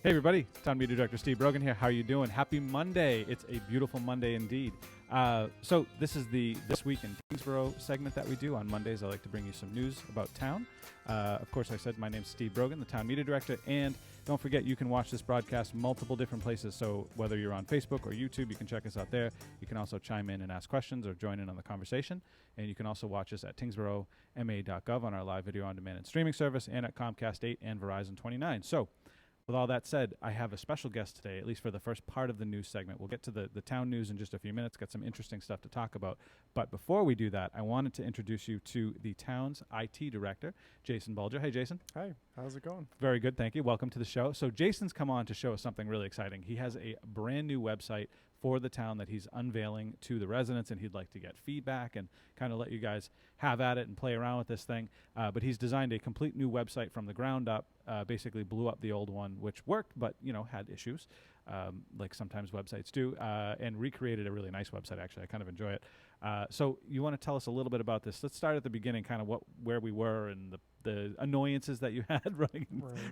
Hey everybody, Town Media Director Steve Brogan here. How are you doing? Happy Monday. It's a beautiful Monday indeed. So this is the This Week in Tyngsborough segment that we do. On Mondays, I like to bring you some news about town. Of course, I said my name's Steve Brogan, the Town Media Director, and don't forget you can watch this broadcast multiple different places. So whether you're on Facebook or YouTube, you can check us out there. You can also chime in and ask questions or join in on the conversation. And you can also watch us at tyngsboroughma.gov on our live video on demand and streaming service, and at Comcast 8 and Verizon 29. So with all that said, I have a special guest today, at least for the first part of the news segment. We'll get to the town news in just a few minutes, got some interesting stuff to talk about. But before we do that, I wanted to introduce you to the town's IT director, Jason Bulger. Hey, Jason. Hi, how's it going? Very good, thank you. Welcome to the show. So Jason's come on to show us something really exciting. He has a brand new website for the town that he's unveiling to the residents, and he'd like to get feedback and kind of let you guys have at it and play around with this thing. But he's designed a complete new website from the ground up, basically blew up the old one, which worked, but, you know, had issues, like sometimes websites do, and recreated a really nice website, actually. I kind of enjoy it. So you want to tell us a little bit about this. Let's start at the beginning, kind of where we were and the annoyances that you had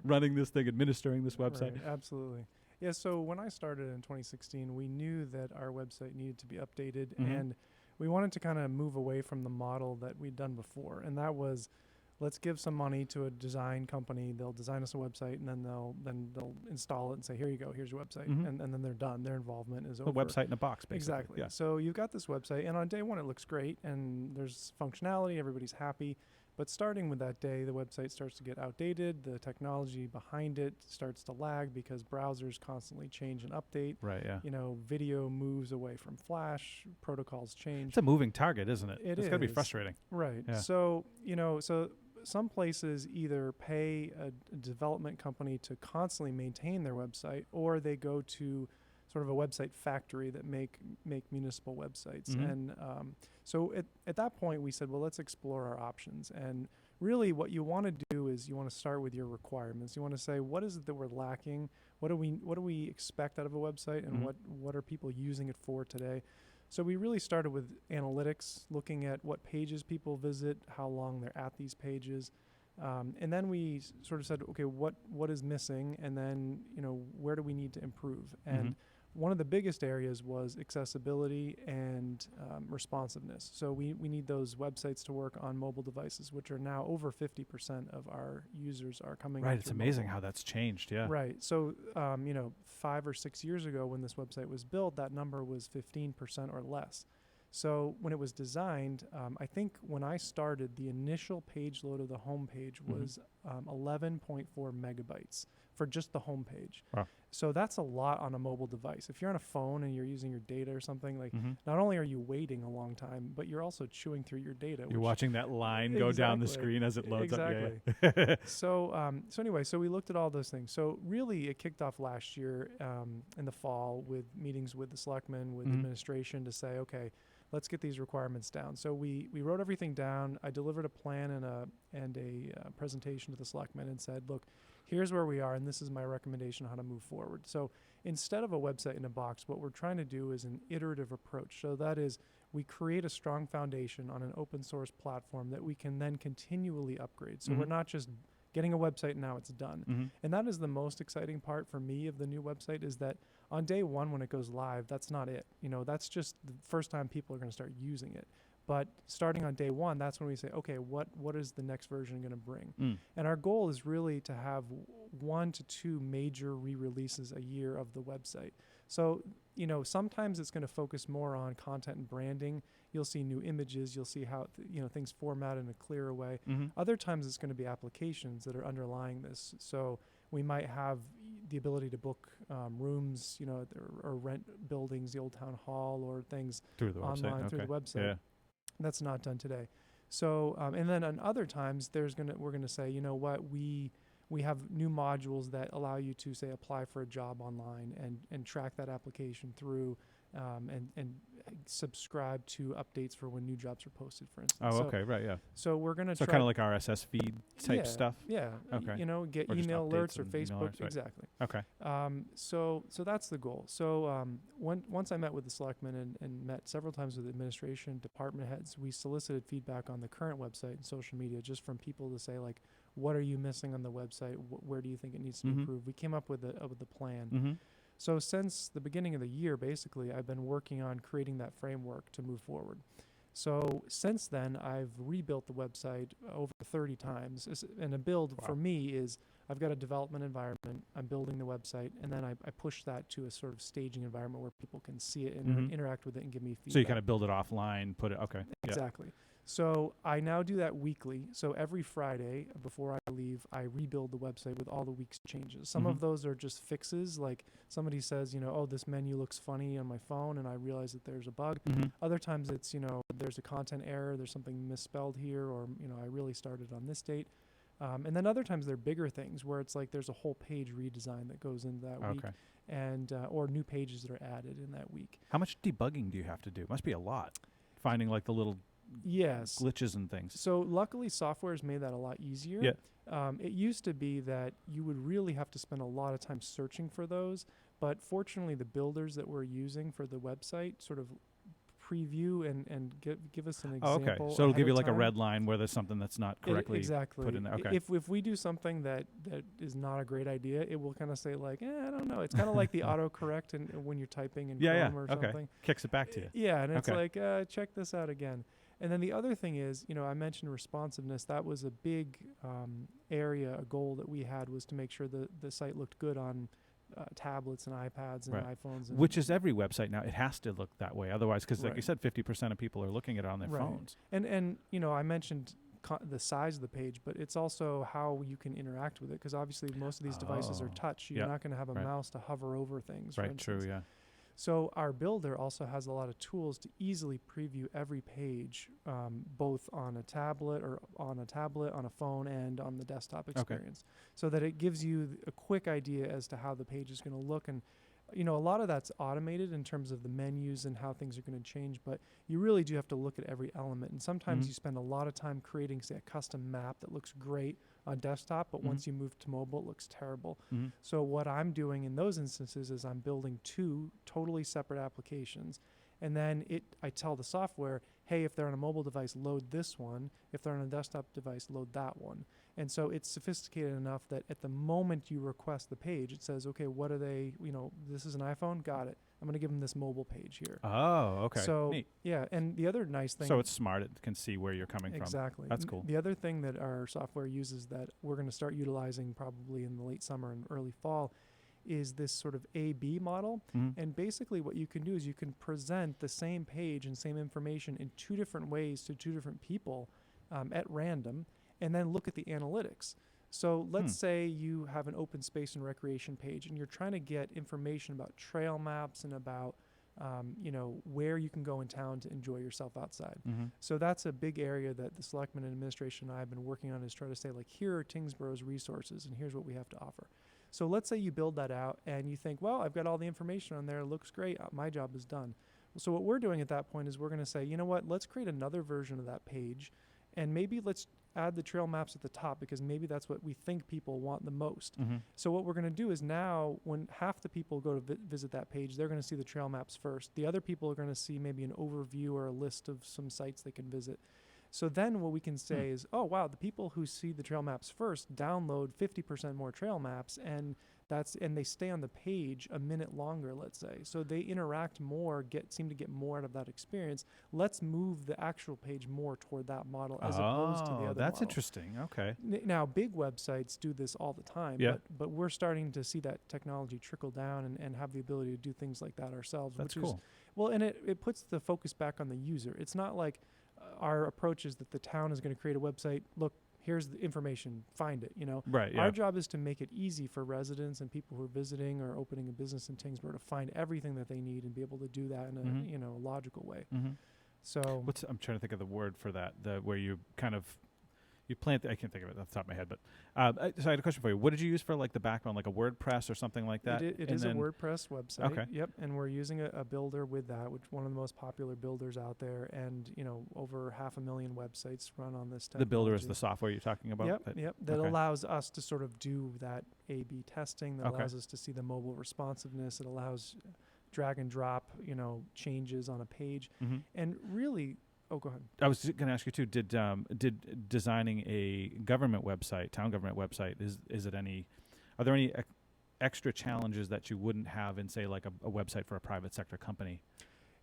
running this thing, administering this website. Right, absolutely. Yeah, so when I started in 2016, we knew that our website needed to be updated, and we wanted to kind of move away from the model that we'd done before, and that was, let's give some money to a design company. They'll design us a website, and then they'll install it and say, here you go, here's your website, and then they're done. Their involvement is over. A website in a box, basically. Exactly. Yeah. So you've got this website, and on day one it looks great, and there's functionality, everybody's happy. But starting with that day, the website starts to get outdated. The technology behind it starts to lag because browsers constantly change and update. Right, yeah. You know, video moves away from Flash, protocols change. It's a moving target, isn't it? It's got to be frustrating. Right. Yeah. So, some places either pay a development company to constantly maintain their website, or they go to sort of a website factory that make municipal websites. And so at that point we said, well, let's explore our options. And really what you want to do is you want to start with your requirements. You want to say, what is it that we're lacking? What do we expect out of a website, and what are people using it for today? So we really started with analytics, looking at what pages people visit, how long they're at these pages. And then we sort of said, okay, what is missing? And then, where do we need to improve? And one of the biggest areas was accessibility and responsiveness. So we need those websites to work on mobile devices, which are now over 50% of our users are coming. Right, it's amazing how that's changed, yeah. Right, so 5 or 6 years ago when this website was built, that number was 15% or less. So when it was designed, I think when I started, the initial page load of the home page was 11.4 megabytes for just the home page. Wow. So that's a lot on a mobile device. If you're on a phone and you're using your data or something, like not only are you waiting a long time, but you're also chewing through your data. You're watching that line go down the screen as it loads up. Yeah. So anyway, so we looked at all those things. So really it kicked off last year in the fall with meetings with the selectmen, with administration to say, okay, let's get these requirements down. So we wrote everything down. I delivered a plan and a presentation to the selectmen and said, look, here's where we are, and this is my recommendation on how to move forward. So instead of a website in a box, what we're trying to do is an iterative approach. So that is, we create a strong foundation on an open source platform that we can then continually upgrade. So we're not just getting a website and now it's done. And that is the most exciting part for me of the new website, is that on day one when it goes live, that's not it. That's just the first time people are going to start using it. But starting on day one, that's when we say, okay, what is the next version going to bring? And our goal is really to have 1 to 2 major re-releases a year of the website. So, sometimes it's going to focus more on content and branding. You'll see new images. You'll see how, things format in a clearer way. Other times it's going to be applications that are underlying this. So we might have the ability to book rooms, or rent buildings, the old town hall, or things through the online website. through the website. Yeah. That's not done today. So, and then on other times, we're going to say, we have new modules that allow you to, say, apply for a job online and track that application through and subscribe to updates for when new jobs are posted, for instance. Oh, So- okay, right, yeah. So we're going to So try kind of like RSS feed type stuff. Yeah. Okay. Get Or just email updates alerts or and email Facebook. alerts, right. Exactly. Okay. So that's the goal. So once I met with the selectmen and met several times with administration, department heads, we solicited feedback on the current website and social media, just from people to say, like, what are you missing on the website? Where do you think it needs to be improved? We came up with a plan. Mm-hmm. So since the beginning of the year, basically, I've been working on creating that framework to move forward. So since then, I've rebuilt the website over 30 times. And a build for me is I've got a development environment, I'm building the website, and then I push that to a sort of staging environment where people can see it and interact with it and give me feedback. So you kind of build it offline, put it, okay. Exactly. So I now do that weekly. So every Friday before I leave, I rebuild the website with all the week's changes. Some of those are just fixes, like somebody says, oh, this menu looks funny on my phone, and I realize that there's a bug. Other times it's, there's a content error, there's something misspelled here, or, I really started on this date. And then other times they're bigger things where it's like there's a whole page redesign that goes into that week, and or new pages that are added in that week. How much debugging do you have to do? Must be a lot. Finding like the little glitches and things. So luckily software has made that a lot easier. Yeah. It used to be that you would really have to spend a lot of time searching for those, but fortunately the builders that we're using for the website sort of preview and give us an example. Okay, so it'll give you like time. a red line where there's something that's not correctly put in there. Okay. If we do something that is not a great idea, it will kind of say like, I don't know. It's kind of like the autocorrect and when you're typing in Chrome or something. Kicks it back to you. Yeah, and it's like, check this out again. And then the other thing is, I mentioned responsiveness. That was a big area, a goal that we had, was to make sure the site looked good on tablets and iPads and iPhones. And which is every website now. It has to look that way. Otherwise, because like you said, 50% of people are looking at it on their phones. And I mentioned the size of the page, but it's also how you can interact with it, because obviously most of these devices are touch. You're not going to have a mouse to hover over things. Right, true, yeah. So our builder also has a lot of tools to easily preview every page, both on a tablet, on a phone, and on the desktop experience, so that it gives you a quick idea as to how the page is going to look. And a lot of that's automated in terms of the menus and how things are going to change, but you really do have to look at every element. And sometimes you spend a lot of time creating, say, a custom map that looks great on desktop, but once you move to mobile, it looks terrible. So what I'm doing in those instances is I'm building two totally separate applications, and then I tell the software, hey, if they're on a mobile device, load this one. If they're on a desktop device, load that one. And so it's sophisticated enough that at the moment you request the page, it says, okay, what are they, this is an iPhone, got it. I'm going to give them this mobile page here. Oh, okay. So, neat. Yeah, and the other nice thing... So it's smart. It can see where you're coming from. Exactly. That's cool. The other thing that our software uses that we're going to start utilizing probably in the late summer and early fall is this sort of A/B model. And basically what you can do is you can present the same page and same information in two different ways to two different people at random, and then look at the analytics. So let's say you have an open space and recreation page, and you're trying to get information about trail maps and about where you can go in town to enjoy yourself outside. So that's a big area that the selectmen and administration and I have been working on, is try to say, like, here are Tyngsborough's resources and here's what we have to offer. So let's say you build that out and you think, well, I've got all the information on there, it looks great, my job is done. So what we're doing at that point is we're going to say, you know what, let's create another version of that page, and maybe let's add the trail maps at the top, because maybe that's what we think people want the most. So what we're going to do is now, when half the people go to visit that page, they're going to see the trail maps first. The other people are going to see maybe an overview or a list of some sites they can visit. So then what we can say is, oh, wow, the people who see the trail maps first download 50% more trail maps, and they stay on the page a minute longer, let's say. So they interact more, seem to get more out of that experience. Let's move the actual page more toward that model as opposed to the other that's model. Interesting. Okay. Now, big websites do this all the time, but we're starting to see that technology trickle down and have the ability to do things like that ourselves. That's which cool. Well, and it puts the focus back on the user. It's not like our approach is that the town is going to create a website. Look, here's the information, find it, Right, yeah. Our job is to make it easy for residents and people who are visiting or opening a business in Tyngsborough to find everything that they need and be able to do that in a logical way. So I'm trying to think of the word for that, where you kind of, you plant. I can't think of it off the top of my head, but so I had a question for you. What did you use for like the background, like a WordPress or something like that? It is a WordPress website. Okay. Yep, and we're using a builder with that, which one of the most popular builders out there, and over 500,000 websites run on this technology. The builder is the software you're talking about. Yep. That allows us to sort of do that A/B testing. That allows us to see the mobile responsiveness. It allows drag and drop, changes on a page, and really. Oh, go ahead. I was going to ask you too. Did designing a government website, town government website, are there any extra challenges that you wouldn't have in, say, like a website for a private sector company?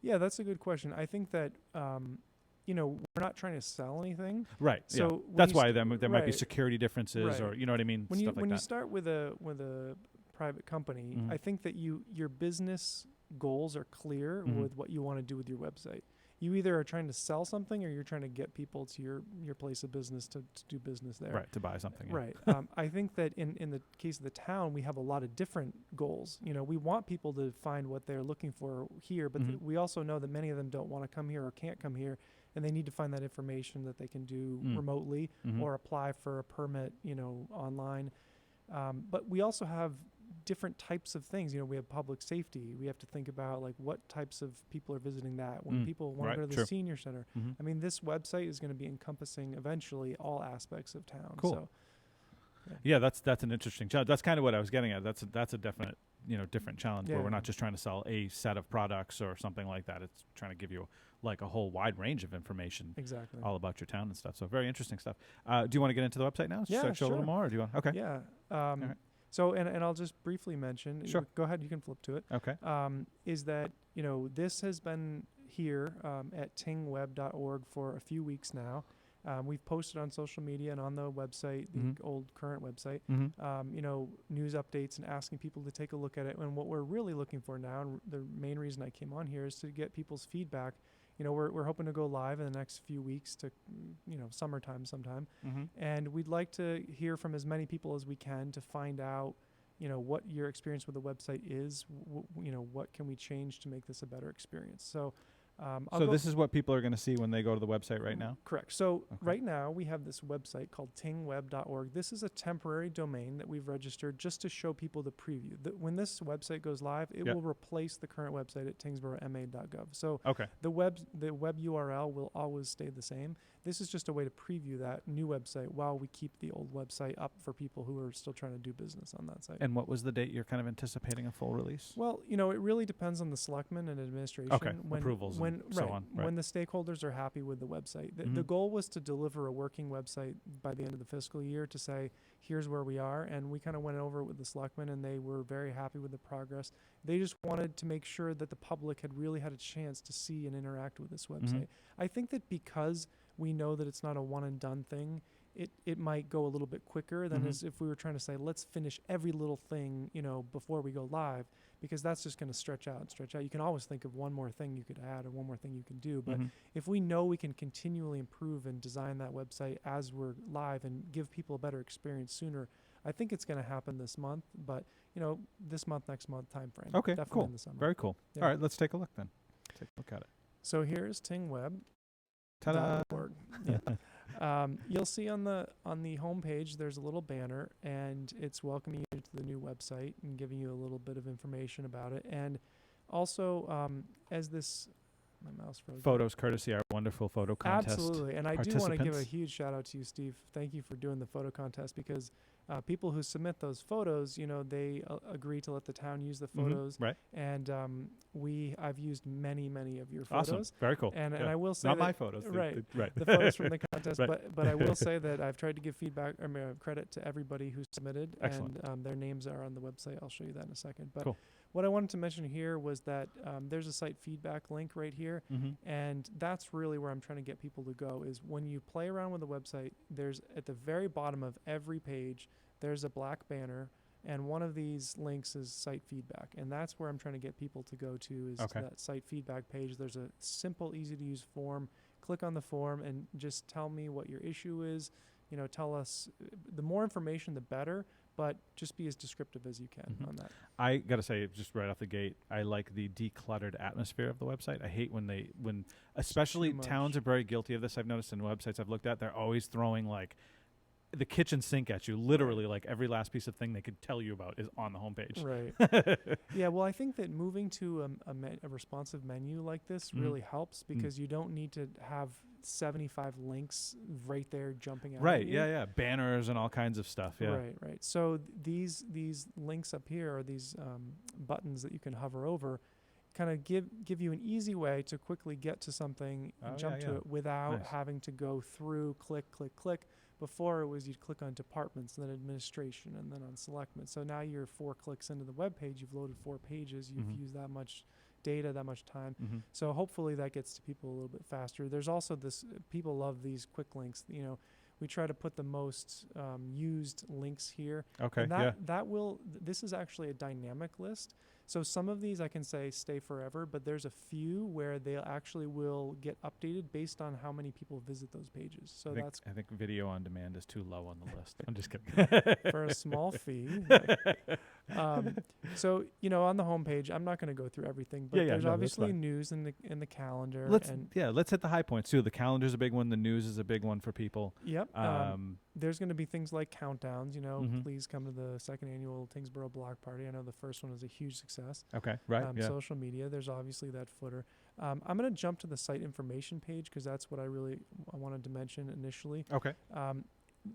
Yeah, that's a good question. I think that we're not trying to sell anything, right? So that's why there might be security differences, or you know what I mean. When you start with a private company, I think that your business goals are clear with what you want to do with your website. You either are trying to sell something or you're trying to get people to your place of business to do business there. Right, to buy something. Yeah. Right. I think that in the case of the town, we have a lot of different goals. We want people to find what they're looking for here, but we also know that many of them don't want to come here or can't come here, and they need to find that information that they can do remotely or apply for a permit, online. But we also have different types of things. We have public safety. We have to think about like what types of people are visiting that. When people want to go to the senior center. I mean, this website is going to be encompassing eventually all aspects of town. Cool. So, yeah, that's an interesting challenge. That's kind of what I was getting at. That's a definite different challenge where we're not just trying to sell a set of products or something like that. It's trying to give you like a whole wide range of information all about your town and stuff. So very interesting stuff. Do you want to get into the website now? Yeah, sure. A little more, or do you want? Okay. Yeah. All right. So, and I'll just briefly mention, go ahead, you can flip to it. Okay. Is that, this has been here at tingweb.org for a few weeks now. We've posted on social media and on the website, the old current website, news updates and asking people to take a look at it. And what we're really looking for now, and the main reason I came on here, is to get people's feedback. We're hoping to go live in the next few weeks to, summertime sometime. And we'd like to hear from as many people as we can to find out, what your experience with the website is, what can we change to make this a better experience. So this is what people are going to see when they go to the website right now? Correct. So right now we have this website called tingweb.org. This is a temporary domain that we've registered just to show people the preview. When this website goes live, it will replace the current website at tyngsboroughma.gov. So the web URL will always stay the same. This is just a way to preview that new website while we keep the old website up for people who are still trying to do business on that site. And what was the date you're kind of anticipating a full release? Well, it really depends on the selectmen and administration. Okay, approvals and so on. Right. When the stakeholders are happy with the website. The goal was to deliver a working website by the end of the fiscal year to say, here's where we are. And we kind of went over it with the selectmen, and they were very happy with the progress. They just wanted to make sure that the public had really had a chance to see and interact with this website. I think that because we know that it's not a one and done thing, it might go a little bit quicker than as if we were trying to say, let's finish every little thing, before we go live, because that's just going to stretch out. You can always think of one more thing you could add or one more thing you can do. But if we know we can continually improve and design that website as we're live and give people a better experience sooner, I think it's going to happen this month, but this month, next month time frame. Okay, definitely cool. In the summer. Very cool. Yeah. All right, let's take a look then. Take a look at it. So here's tingweb. Ta-da! You'll see on the homepage there's a little banner, and it's welcoming you to the new website and giving you a little bit of information about it. And also, as this, my mouse froze. Photos courtesy our wonderful photo contest. Absolutely, and I do want to give a huge shout out to you, Steve. Thank you for doing the photo contest, because people who submit those photos, they agree to let the town use the photos. Right. And I've used many of your photos. Awesome. Very cool. And I will say not my photos. Right. Right. The photos from the contest. But I will say that I've tried to give feedback or credit to everybody who submitted. Excellent. And their names are on the website. I'll show you that in a second. But cool. What I wanted to mention here was that there's a site feedback link right here. And that's really where I'm trying to get people to go, is when you play around with the website, there's at the very bottom of every page, there's a black banner, and one of these links is site feedback. And that's where I'm trying to get people to go to, is to that site feedback page. There's a simple, easy to use form. Click on the form and just tell me what your issue is. tell us. The more information, the better. But just be as descriptive as you can on that. I got to say, just right off the gate, I like the decluttered atmosphere of the website. I hate when especially towns are very guilty of this. I've noticed in websites I've looked at, they're always throwing like the kitchen sink at you. Literally, like every last piece of thing they could tell you about is on the homepage. Right. Yeah, well, I think that moving to a responsive menu like this really helps because you don't need to have 75 links right there jumping out. Right. At you. Yeah. Banners and all kinds of stuff. Yeah. Right. So these links up here are these buttons that you can hover over, kind of give you an easy way to quickly get to something and jump to it without having to go through click. Before it was you'd click on departments, and then administration, and then on selectmen. So now you're 4 clicks into the web page. You've loaded 4 pages. You've used that much data, that much time. So hopefully that gets to people a little bit faster. There's also this, people love these quick links. We try to put the most used links here. Okay. And this is actually a dynamic list. So some of these I can say stay forever, but there's a few where they actually will get updated based on how many people visit those pages. So I think video on demand is too low on the list. I'm just kidding. For a small fee. So on the homepage, I'm not going to go through everything, but there's obviously news in the calendar. Let's hit the high points too. The calendar's a big one. The news is a big one for people. Yep. There's going to be things like countdowns. Please come to the 2nd annual Tyngsborough Block Party. I know the first one was a huge success. Okay. Right. Social media. There's obviously that footer. I'm going to jump to the site information page because that's what I wanted to mention initially. Okay.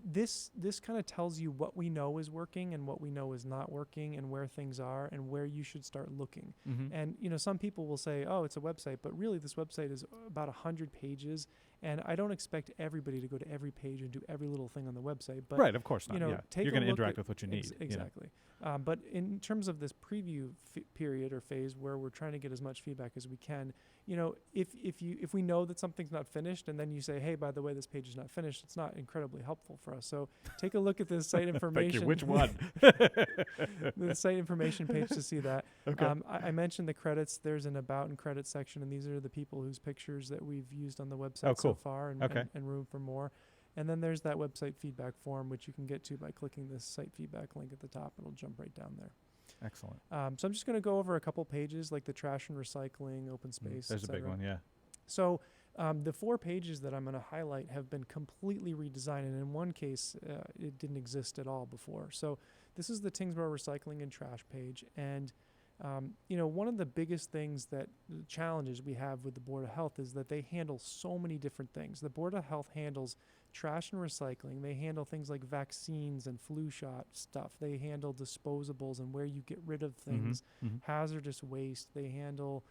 This kind of tells you what we know is working and what we know is not working and where things are and where you should start looking. And some people will say, oh, it's a website, but really this website is about 100 pages, and I don't expect everybody to go to every page and do every little thing on the website. But right, of course not. You're going to interact with what you need. Exactly. But in terms of this preview period or phase where we're trying to get as much feedback as we can, if we know that something's not finished and then you say, hey, by the way, this page is not finished, it's not incredibly helpful for us. So take a look at this site information. Thank you. Which one? The site information page to see that. Okay. I mentioned the credits. There's an about and credits section, and these are the people whose pictures that we've used on the website so far and room for more. And then there's that website feedback form, which you can get to by clicking this site feedback link at the top. It'll jump right down there. Excellent. So I'm just going to go over a couple pages, like the trash and recycling, open space. There's a big one, yeah. So the 4 pages that I'm going to highlight have been completely redesigned, and in one case, it didn't exist at all before. So this is the Tyngsborough recycling and trash page, and one of the biggest things the challenges we have with the Board of Health is that they handle so many different things. The Board of Health handles trash and recycling. They handle things like vaccines and flu shot stuff. They handle disposables and where you get rid of things, hazardous waste. They handle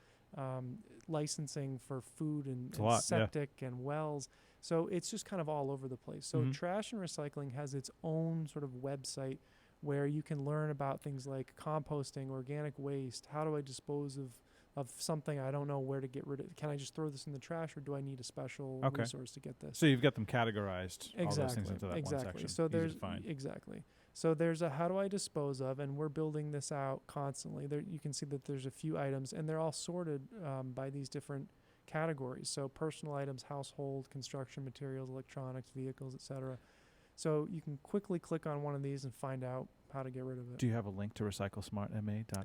licensing for food and septic and wells. So it's just kind of all over the place. So trash and recycling has its own sort of website where you can learn about things like composting, organic waste. How do I dispose of something I don't know where to get rid of? Can I just throw this in the trash, or do I need a special resource to get this? So you've got them categorized, all those things into that one section. So there's a how do I dispose of, and we're building this out constantly. There you can see that there's a few items, and they're all sorted by these different categories. So personal items, household, construction materials, electronics, vehicles, etc. So you can quickly click on one of these and find out how to get rid of it. Do you have a link to recyclesmartma.com?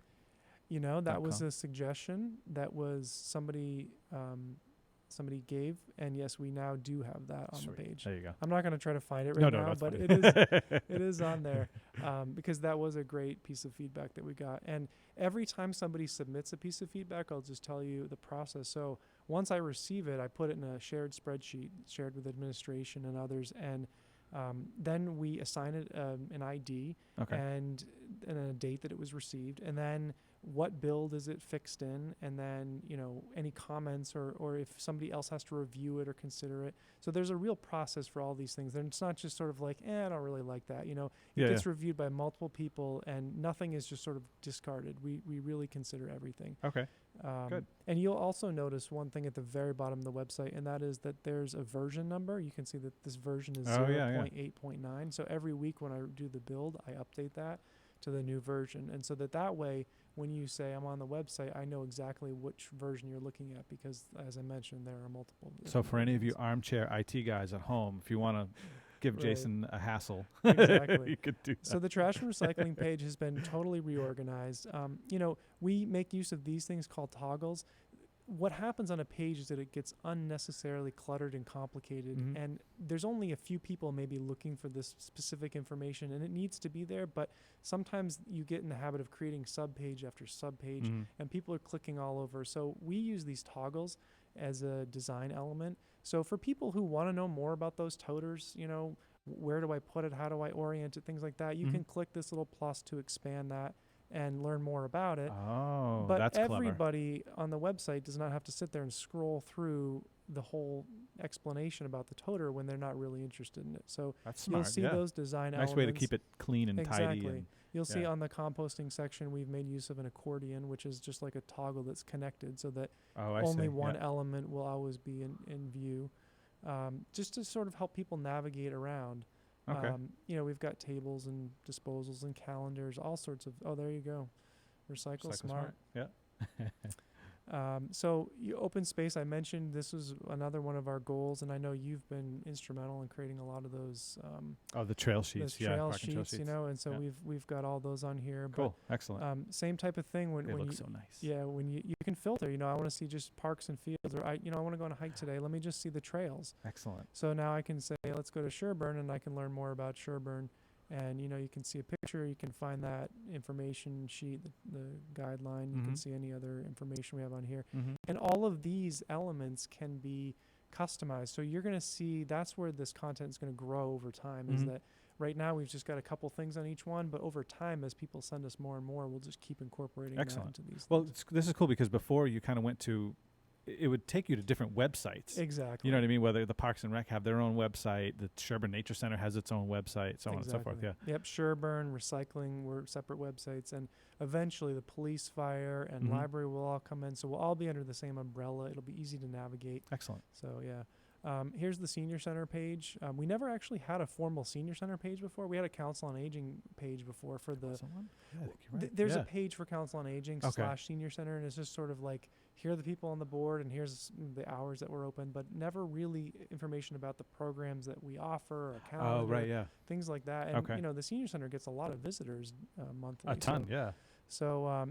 That was a suggestion that was somebody gave, and yes, we now do have that on the page. There you go. I'm not going to try to find it now, but it is on there because that was a great piece of feedback that we got. And every time somebody submits a piece of feedback, I'll just tell you the process. So once I receive it, I put it in a shared spreadsheet, shared with administration and others, and then we assign it an ID and a date that it was received, and then what build is it fixed in, and then any comments or if somebody else has to review it or consider it. So there's a real process for all these things. And it's not just sort of like, I don't really like that. It gets reviewed by multiple people, and nothing is just sort of discarded. We really consider everything. Okay. Good. And you'll also notice one thing at the very bottom of the website, and that is that there's a version number. You can see that this version is 0.8.9. So every week when I do the build, I update that to the new version. And so that way, when you say I'm on the website, I know exactly which version you're looking at because, as I mentioned, there are multiple. So for any of you armchair IT guys at home, if you want to give Right. Jason a hassle. Exactly. You could do that. So the trash and recycling page has been totally reorganized. We make use of these things called toggles. What happens on a page is that it gets unnecessarily cluttered and complicated, Mhm. and there's only a few people maybe looking for this specific information, and it needs to be there, but sometimes you get in the habit of creating subpage after subpage, Mhm. and people are clicking all over. So we use these toggles as a design element. So for people who want to know more about those toters, where do I put it, how do I orient it, things like that, you can click this little plus to expand that and learn more about it. Oh, But that's clever. everybody on the website does not have to sit there and scroll through the whole explanation about the toter when they're not really interested in it. So That's smart. you'll see yeah. those design Nice elements. way to keep it clean and tidy. Exactly. And You'll see yeah. on the composting section we've made use of an accordion, which is just like a toggle that's connected so that oh, I only see. one Yeah. element will always be in view, just to sort of help people navigate around. Okay. We've got tables and disposals and calendars, all sorts of. Oh, there you go. Recycle smart. Yeah. Open space, I mentioned this was another one of our goals, and I know you've been instrumental in creating a lot of those Oh, the trail sheets. those trail parking trail sheets, and so Yeah. we've got all those on here. Cool. Excellent. But same type of thing when They when look you so nice. yeah when you can filter. I want to see just parks and fields, or I want to go on a hike today. Let me just see the trails. Excellent. So now I can say, let's go to Sherburne, and I can learn more about Sherburne. And, you can see a picture. You can find that information sheet, the guideline. You can Mhm. see any other information we have on here. Mm-hmm. And all of these elements can be customized. So you're going to see that's where this content is going to grow over time, is Mhm. that right now we've just got a couple things on each one. But over time, as people send us more and more, we'll just keep incorporating Excellent. that into these Well, things. this is cool because before you kind of went to, it would take you to different websites. Exactly. You know what I mean? Whether the Parks and Rec have their own website, the Sherburne Nature Center has its own website, so on and so forth. Yeah. Yep. Sherburne, recycling were separate websites, and eventually the police, fire, and Mhm. library will all come in. So we'll all be under the same umbrella. It'll be easy to navigate. Excellent. So yeah. Here's the senior center page. We never actually had a formal senior center page before. We had a council on aging page before for the. Someone? Yeah, I think you're right. There's yeah. a page for council on aging Okay. / senior center, and it's just sort of like, here are the people on the board, and here's the hours that we're open, but never really information about the programs that we offer, or calendar, Oh, right. Yeah. things like that. And Okay. the senior center gets a lot of visitors monthly. A ton. Yeah. So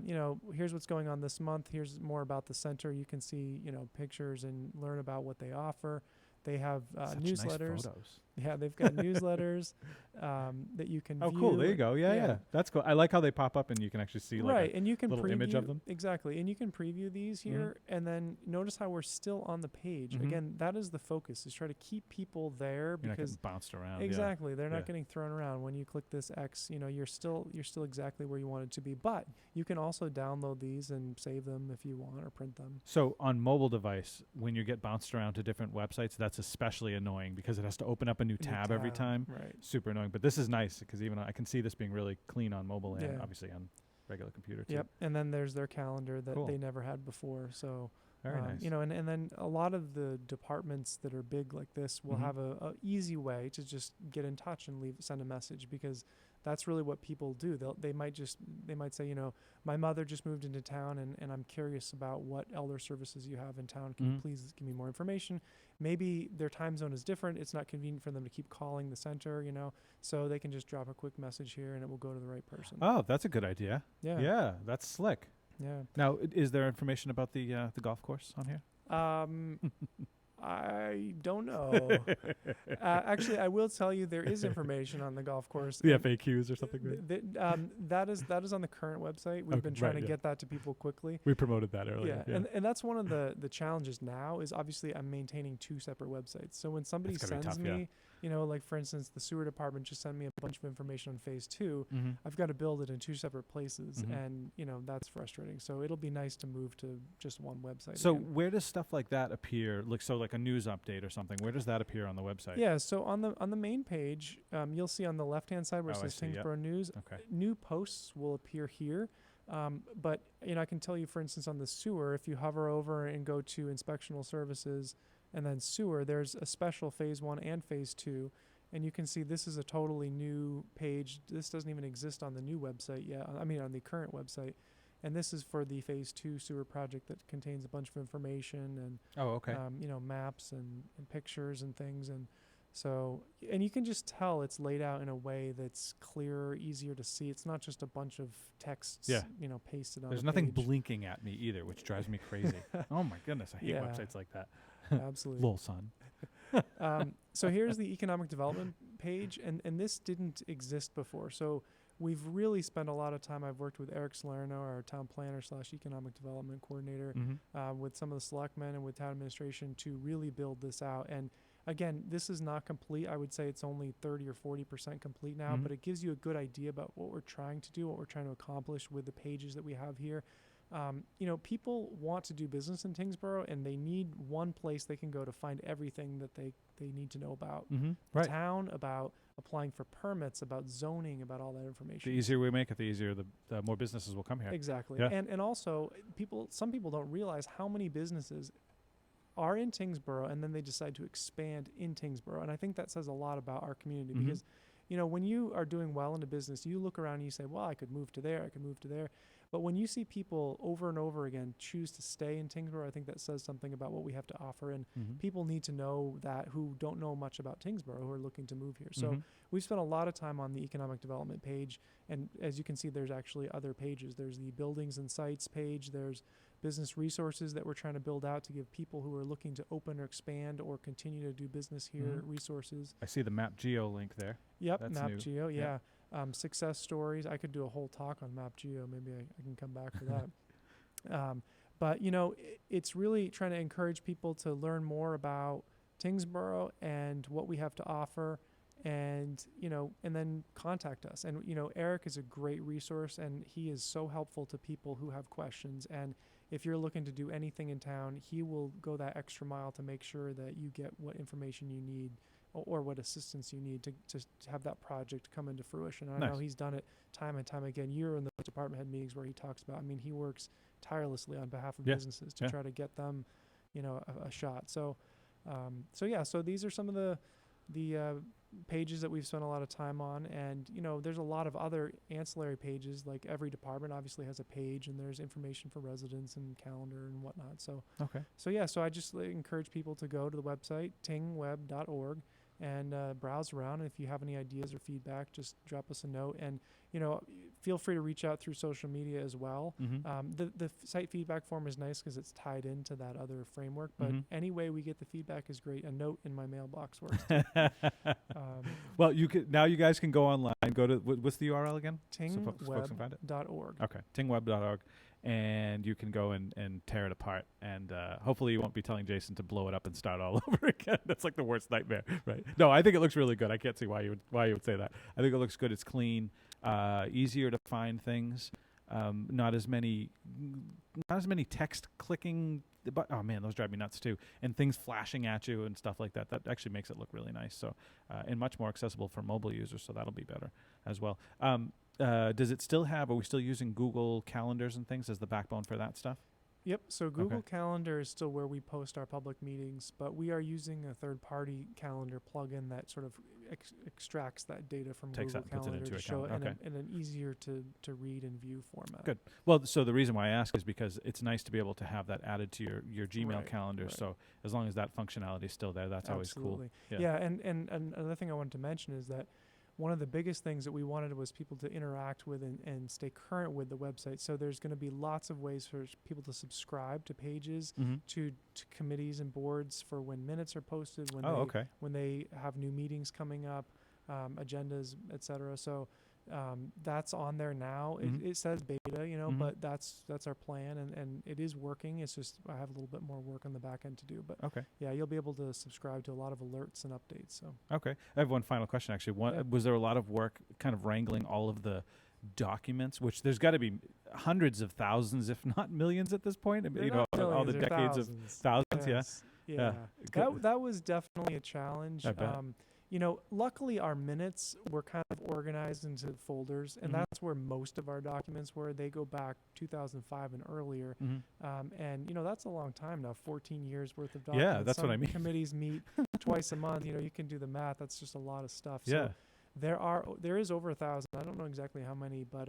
here's what's going on this month. Here's more about the center. You can see pictures and learn about what they offer. They have Such newsletters. Nice photos. Yeah, they've got newsletters that you can Oh, view. cool. There you go. Yeah. That's cool. I like how they pop up and you can actually see like Right, and you can little preview image of them. Exactly, and you can preview these here, and then notice how we're still on the page. Mhm. Again, that is the focus: is try to keep people there, you're not because getting bounced around. exactly they're Yeah. not getting thrown around. When you click this X, you're still exactly where you want it to be. But you can also download these and save them if you want, or print them. So on mobile device, when you get bounced around to different websites, that's especially annoying because it has to open up a new tab every time. Right. Super annoying. But this is nice because even I can see this being really clean on mobile and Yeah. obviously on regular computer too. Yep. And then there's their calendar that Cool. they never had before. So Very nice. and then a lot of the departments that are big like this will Mhm. have a easy way to just get in touch and send a message, because that's really what people do. They might say, my mother just moved into town and I'm curious about what elder services you have in town. Can you Mhm. please give me more information? Maybe their time zone is different. It's not convenient for them to keep calling the center, so they can just drop a quick message here and it will go to the right person. Oh, that's a good idea. Yeah. Yeah, that's slick. Yeah. Now, is there information about the golf course on here? I don't know. Actually, I will tell you there is information on the golf course. The and FAQs or something? that is on the current website. We've Okay, been trying right, to yeah. get that to people quickly. We promoted that earlier. Yeah, and that's one of the challenges now is obviously I'm maintaining two separate websites. So when somebody That's gotta be sends tough, yeah. me, like for instance, the sewer department just sent me a bunch of information on phase 2. Mm-hmm. I've got to build it in two separate places, Mhm. and that's frustrating. So it'll be nice to move to just one website. So again. where does stuff like that appear? Like a news update or something. Where does that appear on the website? Yeah, so on the main page, you'll see on the left-hand side where it Oh, I says see, yep. Tyngsborough News, Okay. new posts will appear here. But I can tell you, for instance, on the sewer, if you hover over and go to inspectional services and then sewer, there's a special phase 1 and phase 2. And you can see this is a totally new page. This doesn't even exist on the new website yet. I mean, on the current website. And this is for the phase 2 sewer project that contains a bunch of information and Oh, okay. maps and pictures and things. And So, and you can just tell it's laid out in a way that's clearer, easier to see. It's not just a bunch of texts, Yeah. Pasted on There's a nothing page. blinking at me either, which drives me crazy. Oh my goodness, I hate Yeah. websites like that. Absolutely. Lol, son. So here's the economic development page, and this didn't exist before. So we've really spent a lot of time. I've worked with Eric Salerno, our town planner / economic development coordinator, with some of the selectmen and with town administration to really build this out. And again, this is not complete. I would say it's only 30 or 40% complete now, but it gives you a good idea about what we're trying to do, what we're trying to accomplish with the pages that we have here. People want to do business in Tyngsborough, and they need one place they can go to find everything that they need to know about the town, about applying for permits, about zoning, about all that information. The easier we make it, the easier the more businesses will come here. Exactly. Yeah. And also, some people don't realize how many businesses are in Tyngsborough, and then they decide to expand in Tyngsborough. And I think that says a lot about our community because, when you are doing well in a business, you look around and you say, well, I could move to there, I could move to there. But when you see people over and over again choose to stay in Tyngsborough, I think that says something about what we have to offer. And people need to know that who don't know much about Tyngsborough, who are looking to move here. So we've spent a lot of time on the economic development page. And as you can see, there's actually other pages. There's the buildings and sites page. There's business resources that we're trying to build out to give people who are looking to open or expand or continue to do business here resources. I see the Map Geo link there. Yep, That's Map new. Geo, yeah. Success stories. I could do a whole talk on Map Geo. Maybe I can come back for that. But it's really trying to encourage people to learn more about Tyngsborough and what we have to offer, and and then contact us. And Eric is a great resource, and he is so helpful to people who have questions. And if you're looking to do anything in town, he will go that extra mile to make sure that you get what information you need or what assistance you need to have that project come into fruition. And I know he's done it time and time again. You're in the department head meetings where he talks about, he works tirelessly on behalf of businesses to try to get them, a shot. So these are some of the pages that we've spent a lot of time on. And, there's a lot of other ancillary pages, like every department obviously has a page, and there's information for residents and calendar and whatnot. So I just encourage people to go to the website, tingweb.org, and browse around. And if you have any ideas or feedback, just drop us a note. And, feel free to reach out through social media as well. The site feedback form is nice because it's tied into that other framework. But any way we get the feedback is great. A note in my mailbox works too. Well, you guys can go online. Go to what's the URL again? Tingweb.org. Okay, tingweb.org. And you can go and tear it apart. And hopefully you won't be telling Jason to blow it up and start all over again. That's like the worst nightmare, right? No, I think it looks really good. I can't see why you would say that. I think it looks good. It's clean, easier to find things, not as many text clicking. But oh man, those drive me nuts too. And things flashing at you and stuff like that. That actually makes it look really nice. So, and much more accessible for mobile users. So that'll be better as well. Does it still have? Are we still using Google calendars and things as the backbone for that stuff? Yep. So Google Calendar is still where we post our public meetings, but we are using a third-party calendar plugin that sort of extracts that data from Google Calendar to show it in an easier to read and view format. Good. Well, so the reason why I ask is because it's nice to be able to have that added to your Gmail calendar. Right. So as long as that functionality is still there, that's always cool. Yeah. And another thing I wanted to mention is that one of the biggest things that we wanted was people to interact with and stay current with the website. So there's going to be lots of ways for people to subscribe to pages, to committees and boards for when minutes are posted, when they have new meetings coming up, agendas, etc. So that's on there now. It says beta, but that's our plan, and it is working. It's just I have a little bit more work on the back end to do. But yeah, you'll be able to subscribe to a lot of alerts and updates. So I have one final question actually. Was there a lot of work kind of wrangling all of the documents, which there's got to be hundreds of thousands, if not millions at this point? All the decades of thousands. Yes. Yeah. That was definitely a challenge. I bet. Luckily our minutes were kind of organized into folders, and that's where most of our documents were. They go back 2005 and earlier. And that's a long time now, 14 years worth of documents. Yeah, that's what I mean. Committees meet twice a month. You can do the math. That's just a lot of stuff. So there is over 1,000. I don't know exactly how many, but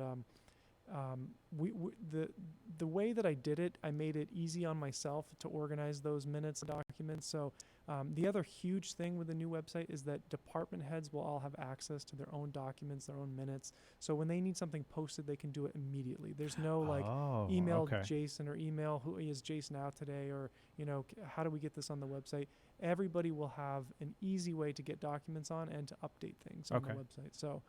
the way that I did it, I made it easy on myself to organize those minutes and documents. So the other huge thing with the new website is that department heads will all have access to their own documents, their own minutes. So when they need something posted, they can do it immediately. There's no like email Jason or email who is Jason out today, or how do we get this on the website? Everybody will have an easy way to get documents on and to update things on the website. So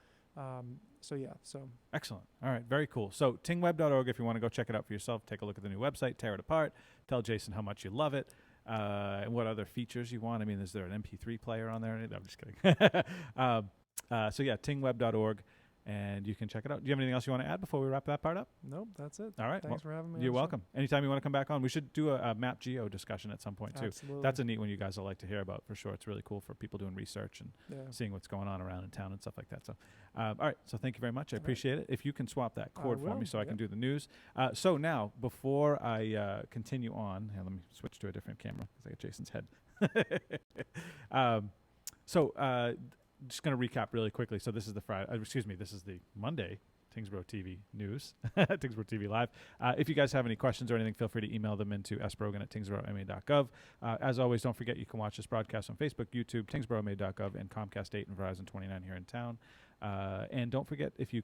excellent. All right, very cool. So tingweb.org, if you want to go check it out for yourself, take a look at the new website, tear it apart, tell Jason how much you love it, and what other features you want. I mean, is there an MP3 player on there? No, I'm just kidding. So yeah, tingweb.org, and you can check it out. Do you have anything else you want to add before we wrap that part up? Nope, that's it. All right. Thanks for having me. You're welcome. Anytime you want to come back on, we should do a map geo discussion at some point too. Absolutely. That's a neat one you guys will like to hear about for sure. It's really cool for people doing research and seeing what's going on around in town and stuff like that. So, all right. So thank you very much. I appreciate it. If you can swap that cord for me so I can do the news. So now, before I continue on, let me switch to a different camera because I got Jason's head. Just going to recap really quickly. So this is this is the Monday Tyngsborough TV news, Tyngsborough TV Live. If you guys have any questions or anything, feel free to email them into sbrogan@tyngsboroughma.gov. As always, don't forget you can watch this broadcast on Facebook, YouTube, tyngsboroughma.gov, and Comcast 8 and Verizon 29 here in town. And don't forget, if you're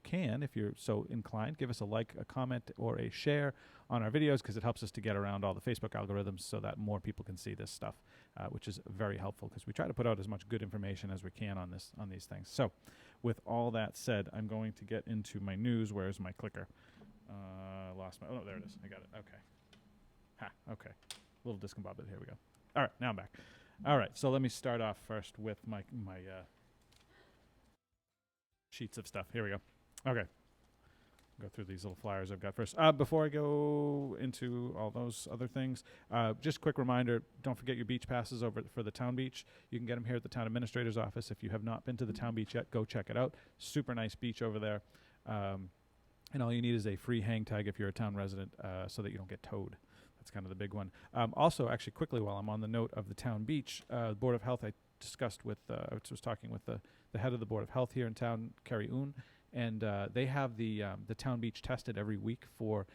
so inclined, give us a like, a comment, or a share on our videos because it helps us to get around all the Facebook algorithms so that more people can see this stuff, which is very helpful because we try to put out as much good information as we can on these things. So with all that said, I'm going to get into my news. Where's my clicker? Lost my... Oh, there it is. I got it. Okay. Okay. A little discombobulated. Here we go. All right. Now I'm back. All right. So let me start off first with my sheets of stuff. Here we go. Okay. Go through these little flyers I've got first. Before I go into all those other things, just a quick reminder, don't forget your beach passes over for the town beach. You can get them here at the town administrator's office. If you have not been to the town beach yet, go check it out. Super nice beach over there. And all you need is a free hang tag if you're a town resident so that you don't get towed. That's kind of the big one. Also, actually, quickly, while I'm on the note of the town beach, the Board of Health, I discussed with, I was talking with the head of the Board of Health here in town, Carrie Oon, and they have the town beach tested every week for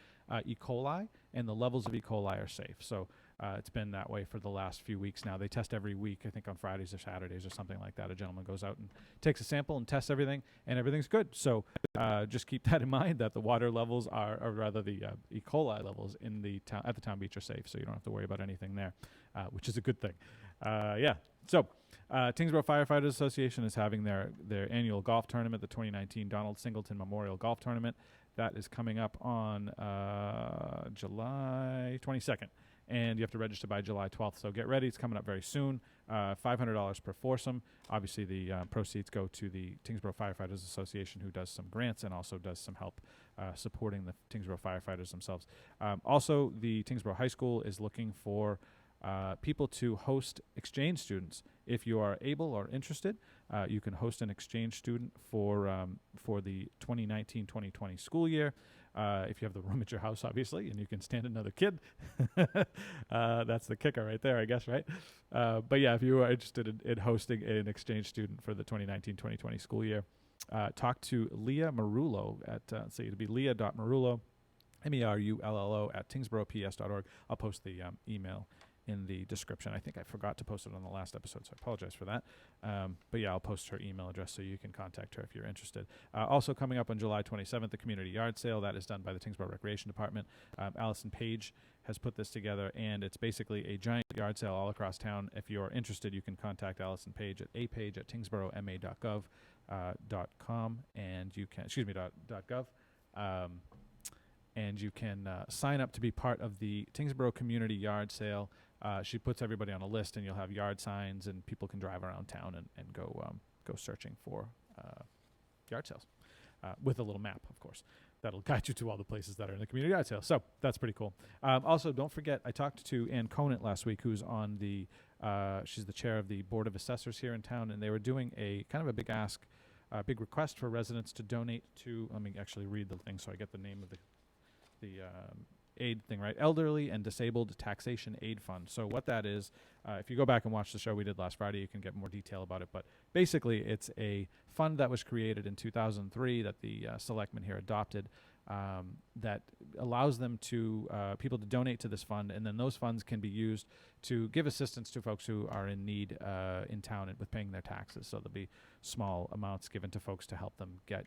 E. coli, and the levels of E. coli are safe. So it's been that way for the last few weeks now. They test every week, I think on Fridays or Saturdays or something like that. A gentleman goes out and takes a sample and tests everything, and everything's good. So just keep that in mind, that the water levels or rather the E. coli levels in the at the town beach are safe, so you don't have to worry about anything there, which is a good thing. So Tyngsborough Firefighters Association is having their annual golf tournament, the 2019 Donald Singleton Memorial Golf Tournament. That is coming up on July 22nd, and you have to register by July 12th. So get ready. It's coming up very soon. $500 per foursome. Obviously, the proceeds go to the Tyngsborough Firefighters Association, who does some grants and also does some help supporting the Tyngsborough firefighters themselves. Also, the Tyngsborough High School is looking for people to host exchange students. If you are able or interested, you can host an exchange student for the 2019-2020 school year. If you have the room at your house, obviously, and you can stand another kid. That's the kicker right there, I guess, right? But yeah, if you are interested in hosting an exchange student for the 2019-2020 school year, talk to Leah Marullo at, it'd be leah.marullo, MERULLO at tyngsboroughps.org. I'll post the email in the description. I think I forgot to post it on the last episode, so I apologize for that. But yeah, I'll post her email address so you can contact her if you're interested. Also coming up on July 27th, the community yard sale. That is done by the Tyngsborough Recreation Department. Allison Page has put this together, and it's basically a giant yard sale all across town. If you're interested, you can contact Allison Page at apage@tyngsboroughma.gov.com, and you can, .gov. And you can sign up to be part of the Tyngsborough Community Yard Sale. She puts everybody on a list, and you'll have yard signs, and people can drive around town and go searching for yard sales with a little map, of course. That'll guide you to all the places that are in the community yard sale. So that's pretty cool. Also, don't forget, I talked to Ann Conant last week, who's on the she's the chair of the Board of Assessors here in town, and they were doing a kind of a big ask, big request for residents to donate to. Let me actually read the thing so I get the name of the aid thing right. Elderly and Disabled Taxation Aid Fund. So what that is, if you go back and watch the show we did last Friday, you can get more detail about it. But basically, it's a fund that was created in 2003 that the selectmen here adopted that allows them to people to donate to this fund, and then those funds can be used to give assistance to folks who are in need in town with paying their taxes. So there'll be small amounts given to folks to help them get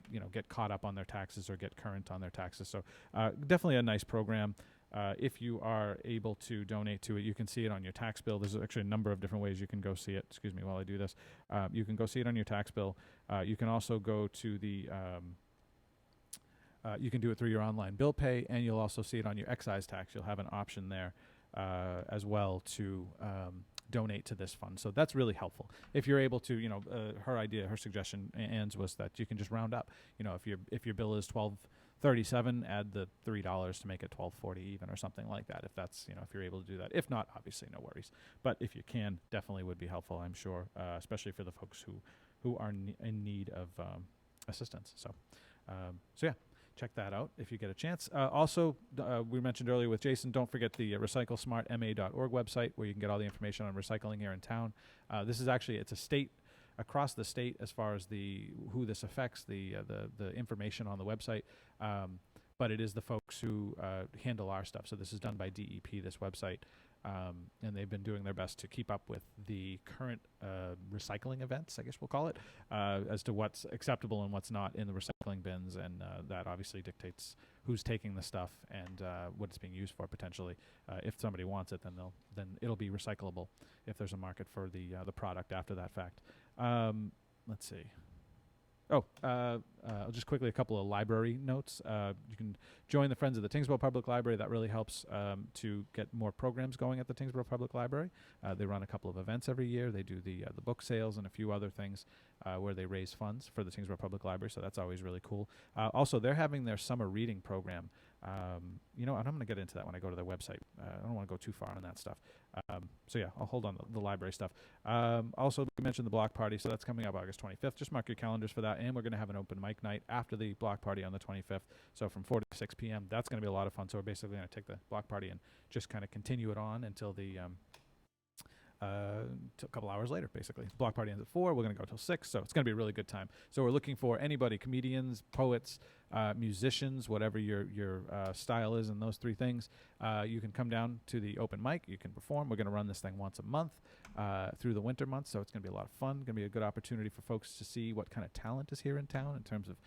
caught up on their taxes or get current on their taxes. So definitely a nice program. If you are able to donate to it, you can see it on your tax bill. There's actually a number of different ways you can go see it. Excuse me while I do this. You can go see it on your tax bill. You can also go to the you can do it through your online bill pay, and you'll also see it on your excise tax. You'll have an option there as well to donate to this fund. So that's really helpful. If you're able to, her suggestion, Ann's, was that you can just round up. If your bill is $12.37, add the $3 to make it $12.40 even, or something like that. If that's if you're able to do that. If not, obviously no worries. But if you can, definitely would be helpful, I'm sure, especially for the folks who are in need of assistance. So yeah. Check that out if you get a chance. Also, we mentioned earlier with Jason, don't forget the recyclesmartma.org website, where you can get all the information on recycling here in town. This is actually, it's a state, across the state, as far as who this affects, the information on the website. But it is the folks who handle our stuff. So this is done by DEP, this website. And they've been doing their best to keep up with the current recycling events, I guess we'll call it, as to what's acceptable and what's not in the recycling bins, and that obviously dictates who's taking the stuff and what it's being used for potentially. If somebody wants it, then it'll be recyclable if there's a market for the product after that fact. Let's see. Just quickly, a couple of library notes. You can join the Friends of the Tyngsborough Public Library. That really helps to get more programs going at the Tyngsborough Public Library. They run a couple of events every year. They do the book sales and a few other things where they raise funds for the Tyngsborough Public Library, so that's always really cool. Also, they're having their summer reading program. And I'm going to get into that when I go to their website. I don't want to go too far on that stuff. So yeah, I'll hold on the library stuff. Also, we mentioned the block party, so that's coming up August 25th. Just mark your calendars for that, and we're going to have an open mic night after the block party on the 25th. So from 4 to 6 p.m. That's going to be a lot of fun. So we're basically going to take the block party and just kind of continue it on until the a couple hours later, basically. The block party ends at 4. We're going to go till 6, so it's going to be a really good time. So we're looking for anybody, comedians, poets, musicians, whatever your style is in those three things. You can come down to the open mic. You can perform. We're going to run this thing once a month through the winter months, so it's going to be a lot of fun. Going to be a good opportunity for folks to see what kind of talent is here in town in terms of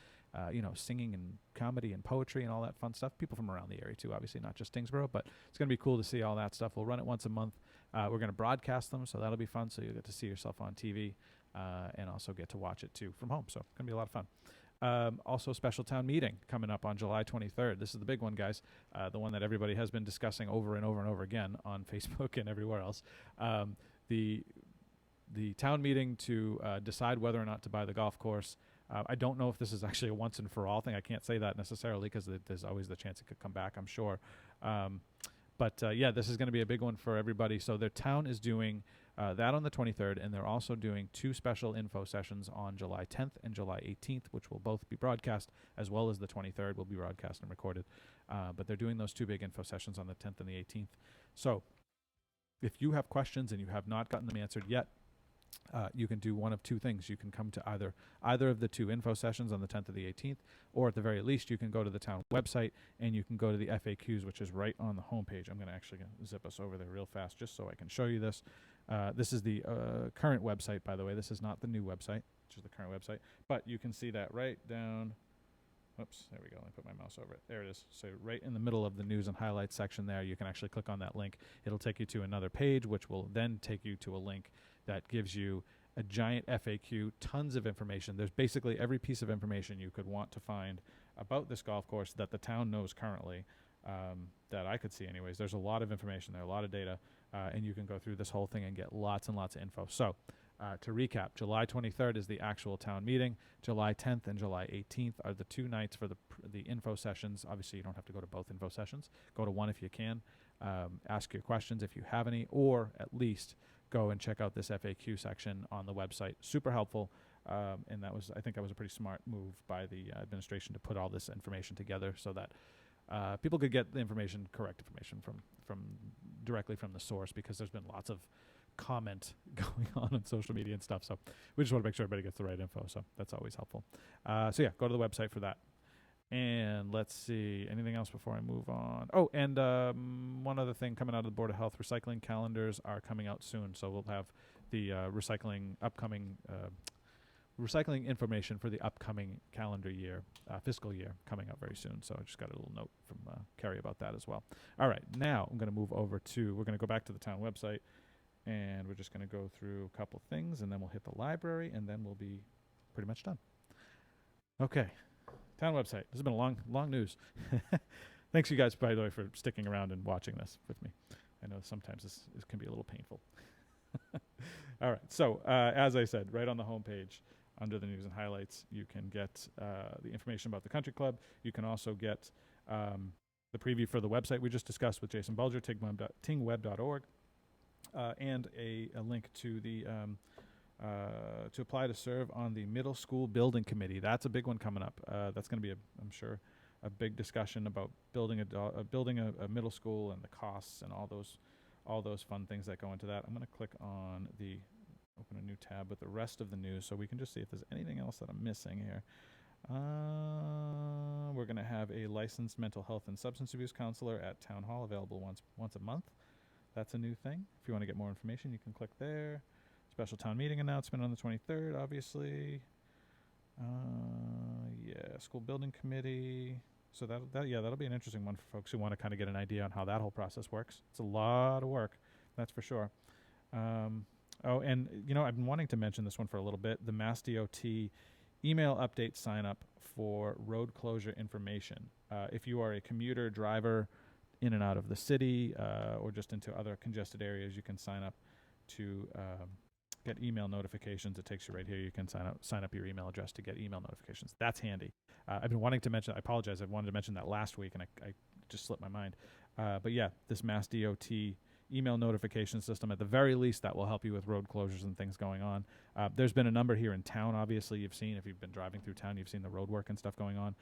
singing and comedy and poetry and all that fun stuff. People from around the area too, obviously, not just Tyngsborough, but it's going to be cool to see all that stuff. We'll run it once a month. We're going to broadcast them, so that'll be fun. So you'll get to see yourself on TV and also get to watch it too from home. So it's going to be a lot of fun. Also, special town meeting coming up on July 23rd. This is the big one, guys. The one that everybody has been discussing over and over and over again on Facebook and everywhere else. The town meeting to decide whether or not to buy the golf course. I don't know if this is actually a once and for all thing. I can't say that necessarily because there's always the chance it could come back, I'm sure. But this is going to be a big one for everybody. So their town is doing that on the 23rd, and they're also doing 2 special info sessions on July 10th and July 18th, which will both be broadcast, as well as the 23rd will be broadcast and recorded. But they're doing those 2 big info sessions on the 10th and the 18th. So if you have questions and you have not gotten them answered yet, you can do one of 2 things. You can come to either of the 2 info sessions on the 10th or the 18th, or at the very least, you can go to the town website and you can go to the FAQs, which is right on the homepage. I'm going to actually zip us over there real fast just so I can show you this. This is the current website, by the way. This is not the new website, which is the current website. But you can see that right down. Oops, there we go. Let me put my mouse over it. There it is. So right in the middle of the news and highlights section there, you can actually click on that link. It'll take you to another page, which will then take you to a link that gives you a giant FAQ, tons of information. There's basically every piece of information you could want to find about this golf course that the town knows currently, that I could see anyways. There's a lot of information there, a lot of data, and you can go through this whole thing and get lots and lots of info. So to recap, July 23rd is the actual town meeting. July 10th and July 18th are the 2 nights for the info sessions. Obviously, you don't have to go to both info sessions. Go to one if you can. Ask your questions if you have any, or at least go and check out this FAQ section on the website. Super helpful. And I think that was a pretty smart move by the administration to put all this information together so that people could get the correct information from directly from the source, because there's been lots of comment going on social media and stuff. So we just want to make sure everybody gets the right info. So that's always helpful. Go to the website for that. And let's see, anything else before I move on? Oh, and one other thing coming out of the Board of Health, recycling calendars are coming out soon. So we'll have the recycling information for the upcoming calendar year, fiscal year, coming up very soon. So I just got a little note from Carrie about that as well. All right, now I'm going to move over to, we're going to go back to the town website, and we're just going to go through a couple things, and then we'll hit the library, and then we'll be pretty much done. Okay. Town website. This has been a long news. Thanks, you guys, by the way, for sticking around and watching this with me. I know sometimes this can be a little painful. All right. So, as I said, right on the homepage, under the news and highlights, you can get the information about the country club. You can also get the preview for the website we just discussed with Jason Bulger, tingweb.org, and a link to the to apply to serve on the middle school building committee. That's a big one coming up. That's going to be, I'm sure, a big discussion about building a middle school and the costs and all those fun things that go into that. I'm going to click on open a new tab with the rest of the news so we can just see if there's anything else that I'm missing here. We're going to have a licensed mental health and substance abuse counselor at Town Hall, available once a month. That's a new thing. If you want to get more information, you can click there. Special town meeting announcement on the 23rd, obviously. School building committee. So that'll be an interesting one for folks who want to kind of get an idea on how that whole process works. It's a lot of work, that's for sure. And I've been wanting to mention this one for a little bit. The Mass DOT email update sign up for road closure information. If you are a commuter driver in and out of the city or just into other congested areas, you can sign up to get email notifications. It takes you right here. You can sign up your email address to get email notifications. That's handy. I've been wanting to mention, I apologize, I wanted to mention that last week and I just slipped my mind. But yeah, this Mass DOT email notification system, at the very least, that will help you with road closures and things going on. There's been a number here in town, obviously, you've seen. If you've been driving through town, you've seen the road work and stuff going on.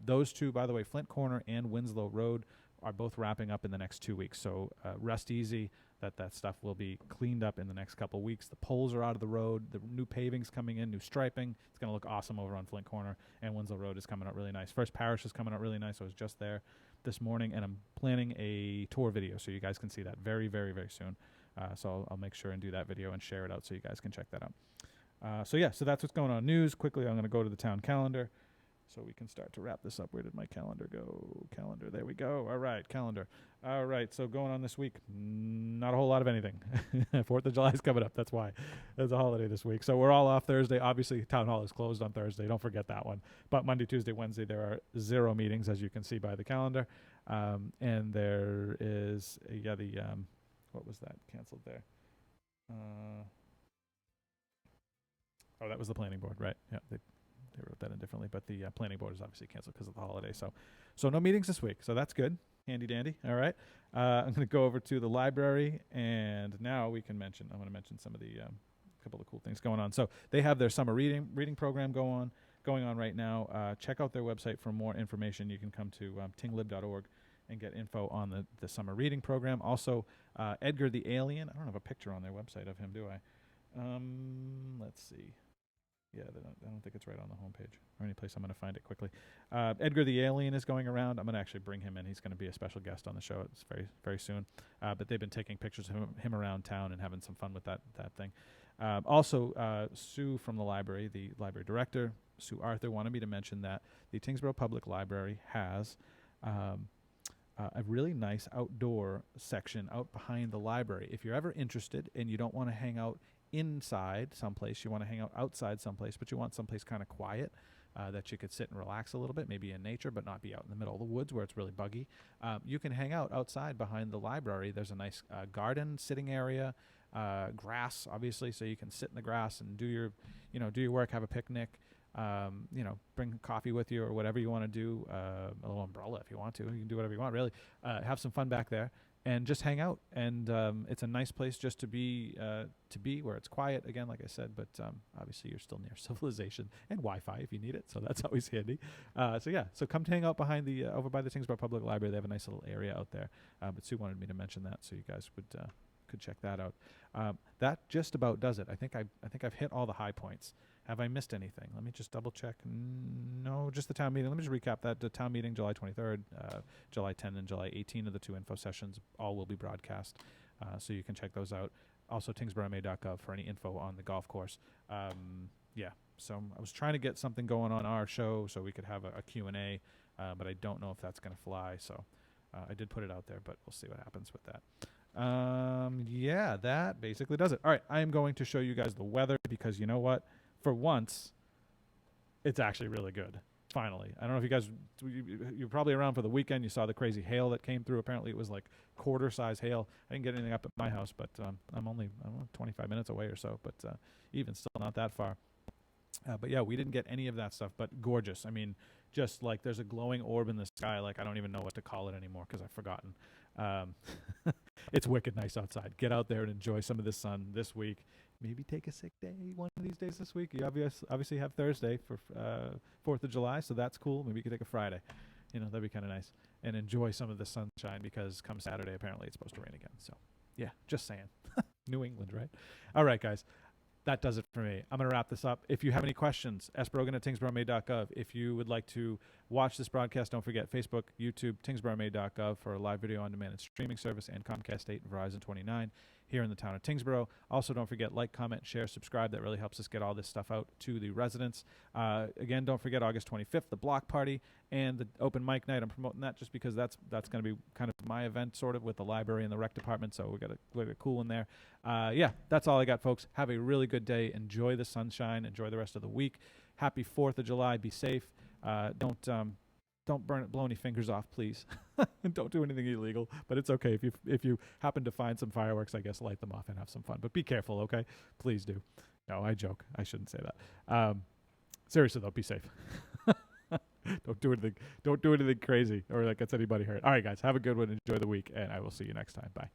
Those two, by the way, Flint Corner and Winslow Road, are both wrapping up in the next 2 weeks. So rest easy that stuff will be cleaned up in the next couple of weeks. The poles are out of the road. The new paving's coming in, new striping. It's going to look awesome over on Flint Corner, and Winslow Road is coming out really nice. First Parish is coming out really nice. I was just there this morning, and I'm planning a tour video, so you guys can see that very, very, very soon. So I'll make sure and do that video and share it out so you guys can check that out. So that's what's going on. News, quickly, I'm going to go to the town calendar so we can start to wrap this up. Where did my calendar go? Calendar, there we go. All right, calendar. All right, so going on this week, not a whole lot of anything. 4th of July is coming up. That's why. There's a holiday this week. So we're all off Thursday. Obviously, Town Hall is closed on Thursday. Don't forget that one. But Monday, Tuesday, Wednesday, there are 0 meetings, as you can see by the calendar. And there is, what was that canceled there? That was the planning board, right? Yeah, they wrote that in differently, but the planning board is obviously canceled because of the holiday. So no meetings this week. So that's good. Handy dandy. All right. I'm going to go over to the library, and now I'm going to mention some of the couple of cool things going on. So they have their summer reading program going on right now. Check out their website for more information. You can come to tinglib.org and get info on the summer reading program. Also, Edgar the Alien. I don't have a picture on their website of him, do I? Let's see. Yeah, I don't think it's right on the homepage or any place I'm going to find it quickly. Edgar the Alien is going around. I'm going to actually bring him in. He's going to be a special guest on the show. It's very, very soon. But they've been taking pictures of him around town and having some fun with that thing. Also, Sue from the library, the library director, Sue Arthur, wanted me to mention that the Tyngsborough Public Library has a really nice outdoor section out behind the library. If you're ever interested and you don't want to hang out inside someplace, you want to hang out outside someplace, but you want someplace kind of quiet that you could sit and relax a little bit, maybe in nature, but not be out in the middle of the woods where it's really buggy. You can hang out outside behind the library. There's a nice garden sitting area, grass, obviously, so you can sit in the grass and do your work, have a picnic, bring coffee with you or whatever you want to do, a little umbrella if you want to. You can do whatever you want, really. Have some fun back there. And just hang out, and it's a nice place just to be where it's quiet, again, like I said, but obviously you're still near civilization and Wi-Fi if you need it, so that's always handy. So come to hang out behind over by the Tyngsborough Public Library. They have a nice little area out there, but Sue wanted me to mention that, so you guys could check that out. That just about does it. I think I've hit all the high points. Have I missed anything? Let me just double check. No, just the town meeting. Let me just recap that. The town meeting, July 23rd, July 10 and July 18 of the 2 info sessions. All will be broadcast, so you can check those out. Also, tyngsboroughma.gov for any info on the golf course. Yeah, so I was trying to get something going on our show so we could have a Q&A, but I don't know if that's going to fly. So I did put it out there, but we'll see what happens with that. Yeah, that basically does it. All right, I am going to show you guys the weather because you know what? For once, it's actually really good. Finally. I don't know if you guys, you're probably around for the weekend. You saw the crazy hail that came through. Apparently it was like quarter-size hail. I didn't get anything up at my house, but I'm only, I don't know, 25 minutes away or so, but even still not that far. But yeah, we didn't get any of that stuff, but gorgeous. I mean, just like there's a glowing orb in the sky. Like I don't even know what to call it anymore because I've forgotten. It's wicked nice outside. Get out there and enjoy some of the sun this week. Maybe take a sick day one of these days this week. You obviously have Thursday for 4th of July, so that's cool. Maybe you could take a Friday. You know, that'd be kind of nice. And enjoy some of the sunshine because come Saturday, apparently it's supposed to rain again. So, yeah, just saying. New England, right? All right, guys. That does it for me. I'm going to wrap this up. If you have any questions, sbrogan@tyngsboroughma.gov. If you would like to watch this broadcast, don't forget Facebook, YouTube, tyngsboroughma.gov for a live video on demand and streaming service, and Comcast 8 and Verizon 29 here in the town of Tyngsborough. Also, don't forget, like, comment, share, subscribe. That really helps us get all this stuff out to the residents. Again, don't forget August 25th, the block party and the open mic night. I'm promoting that just because that's going to be kind of my event, sort of, with the library and the rec department. So we got a cool in there. Yeah, that's all I got, folks. Have a really good day. Enjoy the sunshine. Enjoy the rest of the week. Happy 4th of July. Be safe. Don't blow any fingers off, please. And don't do anything illegal. But it's okay if you happen to find some fireworks. I guess light them off and have some fun. But be careful, okay? Please do. No, I joke. I shouldn't say that. Seriously though, be safe. Don't do anything. Don't do anything crazy or that gets anybody hurt. All right, guys. Have a good one. Enjoy the week, and I will see you next time. Bye.